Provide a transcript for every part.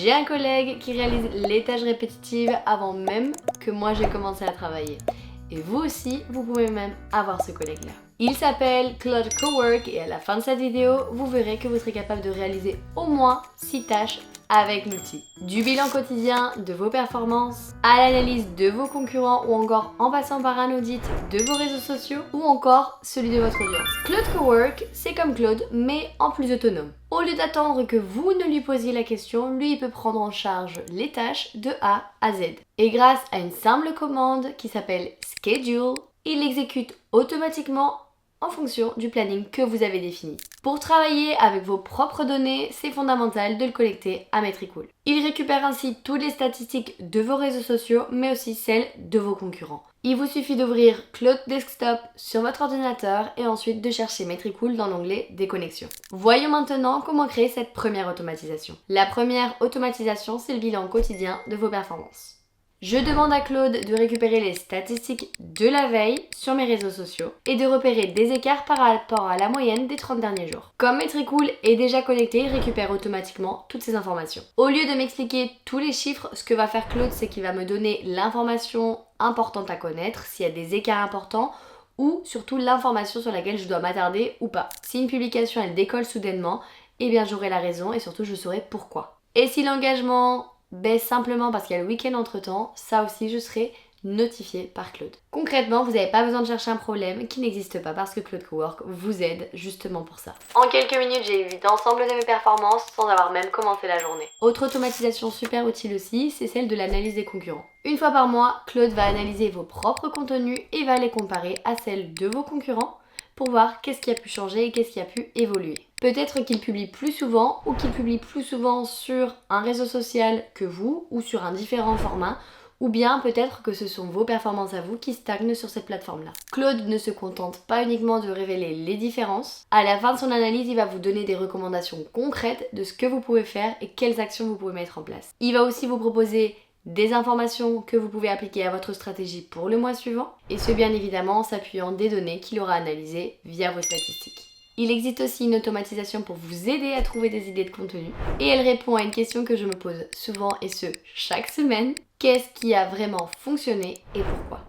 J'ai un collègue qui réalise les tâches répétitives avant même que moi j'ai commencé à travailler. Et vous aussi, vous pouvez même avoir ce collègue-là. Il s'appelle Claude Cowork et à la fin de cette vidéo, vous verrez que vous serez capable de réaliser au moins 6 tâches avec l'outil. Du bilan quotidien de vos performances, à l'analyse de vos concurrents ou encore en passant par un audit de vos réseaux sociaux ou encore celui de votre audience. Claude Cowork, c'est comme Claude mais en plus autonome. Au lieu d'attendre que vous ne lui posiez la question, lui il peut prendre en charge les tâches de A à Z. Et grâce à une simple commande qui s'appelle Schedule, il l'exécute automatiquement en fonction du planning que vous avez défini. Pour travailler avec vos propres données, c'est fondamental de le connecter à Metricool. Il récupère ainsi toutes les statistiques de vos réseaux sociaux, mais aussi celles de vos concurrents. Il vous suffit d'ouvrir Claude Desktop sur votre ordinateur et ensuite de chercher Metricool dans l'onglet des connexions. Voyons maintenant comment créer cette première automatisation. La première automatisation, c'est le bilan quotidien de vos performances. Je demande à Claude de récupérer les statistiques de la veille sur mes réseaux sociaux et de repérer des écarts par rapport à la moyenne des 30 derniers jours. Comme Metricool est déjà connecté, il récupère automatiquement toutes ces informations. Au lieu de m'expliquer tous les chiffres, ce que va faire Claude, c'est qu'il va me donner l'information importante à connaître, s'il y a des écarts importants, ou surtout l'information sur laquelle je dois m'attarder ou pas. Si une publication elle décolle soudainement, eh bien j'aurai la raison et surtout je saurai pourquoi. Et si l'engagement baisse simplement parce qu'il y a le week-end entre temps, ça aussi je serai notifiée par Claude. Concrètement, vous n'avez pas besoin de chercher un problème qui n'existe pas parce que Claude Cowork vous aide justement pour ça. En quelques minutes, j'ai vu l'ensemble de mes performances sans avoir même commencé la journée. Autre automatisation super utile aussi, c'est celle de l'analyse des concurrents. Une fois par mois, Claude va analyser vos propres contenus et va les comparer à celles de vos concurrents pour voir qu'est-ce qui a pu changer et qu'est-ce qui a pu évoluer. Peut-être qu'il publie plus souvent ou qu'il publie plus souvent sur un réseau social que vous ou sur un différent format, ou bien peut-être que ce sont vos performances à vous qui stagnent sur cette plateforme-là. Claude ne se contente pas uniquement de révéler les différences. À la fin de son analyse, il va vous donner des recommandations concrètes de ce que vous pouvez faire et quelles actions vous pouvez mettre en place. Il va aussi vous proposer des informations que vous pouvez appliquer à votre stratégie pour le mois suivant, et ce bien évidemment en s'appuyant des données qu'il aura analysées via vos statistiques. Il existe aussi une automatisation pour vous aider à trouver des idées de contenu, et elle répond à une question que je me pose souvent et ce, chaque semaine. Qu'est-ce qui a vraiment fonctionné et pourquoi ?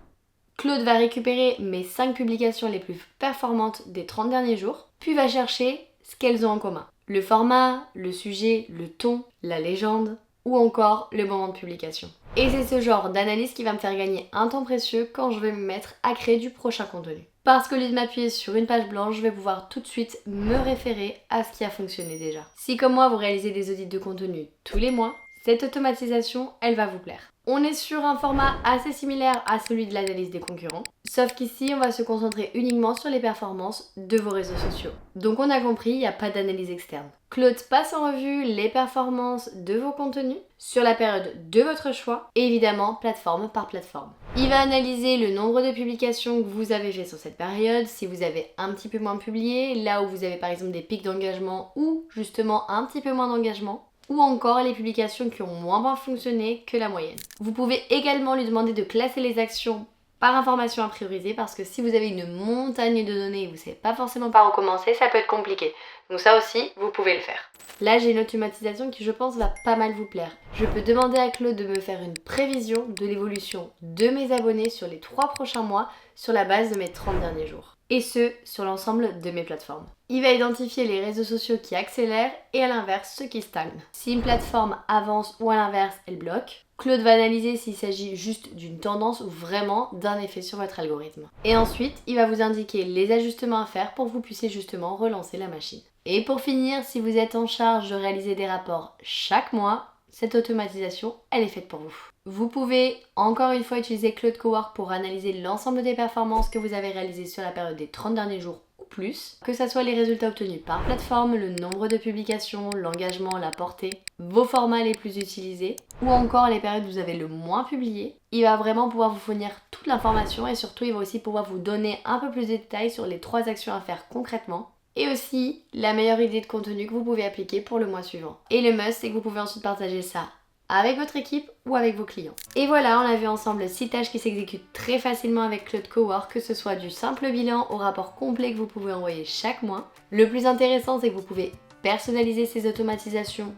Claude va récupérer mes 5 publications les plus performantes des 30 derniers jours, puis va chercher ce qu'elles ont en commun. Le format, le sujet, le ton, la légende, ou encore le moment de publication. Et c'est ce genre d'analyse qui va me faire gagner un temps précieux quand je vais me mettre à créer du prochain contenu. Parce qu'au lieu de m'appuyer sur une page blanche, je vais pouvoir tout de suite me référer à ce qui a fonctionné déjà. Si comme moi vous réalisez des audits de contenu tous les mois, cette automatisation, elle va vous plaire. On est sur un format assez similaire à celui de l'analyse des concurrents, sauf qu'ici on va se concentrer uniquement sur les performances de vos réseaux sociaux. Donc on a compris, il n'y a pas d'analyse externe. Claude passe en revue les performances de vos contenus sur la période de votre choix, et évidemment plateforme par plateforme. Il va analyser le nombre de publications que vous avez fait sur cette période, si vous avez un petit peu moins publié, là où vous avez par exemple des pics d'engagement ou justement un petit peu moins d'engagement, ou encore les publications qui ont moins bien fonctionné que la moyenne. Vous pouvez également lui demander de classer les actions par information à prioriser parce que si vous avez une montagne de données et vous ne savez pas forcément par où commencer, ça peut être compliqué. Donc ça aussi, vous pouvez le faire. Là, j'ai une automatisation qui, je pense, va pas mal vous plaire. Je peux demander à Claude de me faire une prévision de l'évolution de mes abonnés sur les 3 prochains mois sur la base de mes 30 derniers jours. Et ce, sur l'ensemble de mes plateformes. Il va identifier les réseaux sociaux qui accélèrent et à l'inverse, ceux qui stagnent. Si une plateforme avance ou à l'inverse, elle bloque, Claude va analyser s'il s'agit juste d'une tendance ou vraiment d'un effet sur votre algorithme. Et ensuite, il va vous indiquer les ajustements à faire pour que vous puissiez justement relancer la machine. Et pour finir, si vous êtes en charge de réaliser des rapports chaque mois, cette automatisation, elle est faite pour vous. Vous pouvez encore une fois utiliser Claude Cowork pour analyser l'ensemble des performances que vous avez réalisées sur la période des 30 derniers jours ou plus, que ce soit les résultats obtenus par plateforme, le nombre de publications, l'engagement, la portée, vos formats les plus utilisés ou encore les périodes où vous avez le moins publié. Il va vraiment pouvoir vous fournir toute l'information et surtout il va aussi pouvoir vous donner un peu plus de détails sur les 3 actions à faire concrètement. Et aussi la meilleure idée de contenu que vous pouvez appliquer pour le mois suivant. Et le must, c'est que vous pouvez ensuite partager ça avec votre équipe ou avec vos clients. Et voilà, on a vu ensemble 6 tâches qui s'exécutent très facilement avec Claude Cowork, que ce soit du simple bilan au rapport complet que vous pouvez envoyer chaque mois. Le plus intéressant, c'est que vous pouvez personnaliser ces automatisations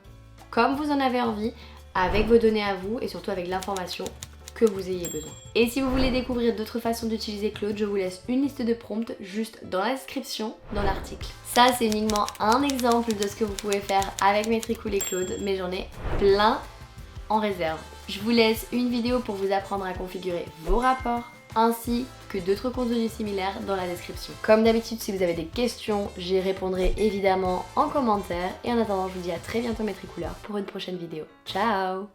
comme vous en avez envie, avec vos données à vous et surtout avec l'information que vous ayez besoin. Et si vous voulez découvrir d'autres façons d'utiliser Claude, je vous laisse une liste de prompts juste dans la description, dans l'article. Ça, c'est uniquement un exemple de ce que vous pouvez faire avec Metricool et Claude, mais j'en ai plein en réserve. Je vous laisse une vidéo pour vous apprendre à configurer vos rapports, ainsi que d'autres contenus similaires dans la description. Comme d'habitude, si vous avez des questions, j'y répondrai évidemment en commentaire. Et en attendant, je vous dis à très bientôt Metricoolers pour une prochaine vidéo. Ciao!